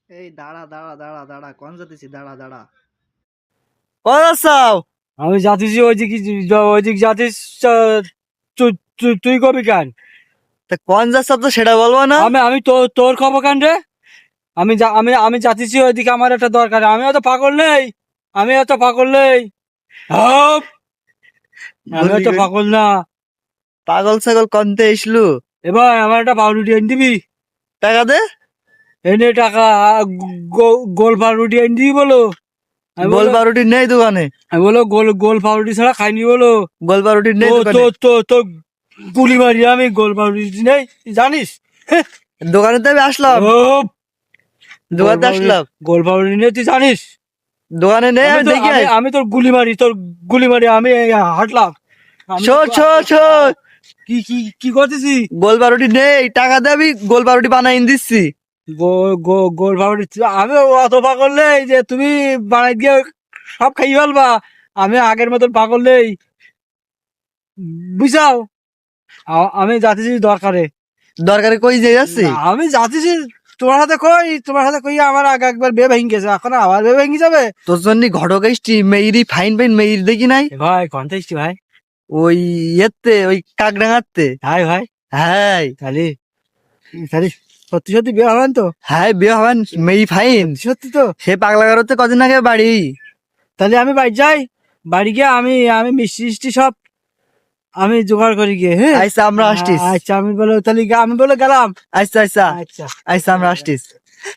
এই দাঁড়া দাঁড়া দাঁড়া দাঁড়া, কোন যেতেছি, দাঁড়া দাঁড়া। চাও আমি যাচ্ছি ওইদিক যাচ্ছিস। তুই কবি কেন? তা কোন যাচ্ছ তো সেটা বলবো না। আমি তোর খবর কেন রে? আমি যাচ্ছি ওইদিকে, আমার একটা দরকার। আমি অত পাগল নেই, আমি অত পাগল নেই। হাপ! আমি অত পাগল না। পাগল ছাগল কনতে ইসলু। এবার আমার একটা পাউরুটি এনে দিবি? টাকা দে। এনে টাকা। গোল পাউরুটি এনে দিবি বলো। গোল পাউরুটি নেই দোকানে। আমি বলো গোল পাউরুটি ছাড়া খাইনি বলো। গোল পাউরুটি নেই দোকানে। তো গুলি মারি আমি, গোল পাউরুটি নেই জানিস? দোকানে তো আমি আসলাম। দোকানে আসলাম। গোল পাউরুটি নেই তুই জানিস? দোকানে নেই, আমি দেখি। আমি তোর গুলি মারি আমি হাঁটলাম। শোন শোন শোন, কি কি কি করতেছি? গোল পাউরুটি নেই, টাকা দে, আমি গোল পাউরুটি বানাই দিচ্ছি। গোল পাউরুটি আমি অত পাগল নেই যে তুমি বানাই দিয়ে সব খাই ফেলবা। আমি আগের মতন পাগল নেই, বুঝাও। আমি যাচ্ছি দরকারে। দরকারে কই যে যাচ্ছি? আমি যাচ্ছি তোমার সাথে কই আমার আগে একবার বে ভেঙে গেছে, এখন আবার বে ভেঙে যাবে। তোর জন্য ঘটক এসছি, মেয়েরি ফাইন ফাইন মেয়ের দেখি নাই ভাই কন্টেস্টি ভাই, ওই ইয়েতে, ওই কাকডাঙ্গাতে। হাই ভাই। হ্যাঁ তাহলে তাহলে সত্যি সত্যি বিয়ে হবেন তো? হ্যাঁ, বিয়ে হবেন, মেয়ে ফাইন। সত্যি তো? সে পাগলা গারোতে কদিন আগে বাড়ি। তাহলে আমি বাড়ি যাই, বাড়ি গিয়ে আমি মিষ্টি সব আমি জোগাড় করি গিয়ে। হ্যাঁ আচ্ছা আমরা আসছিস। আচ্ছা আমি বলে তাহলে আমি বলে গেলাম। আচ্ছা আচ্ছা আচ্ছা আচ্ছা আমরা আসছিস।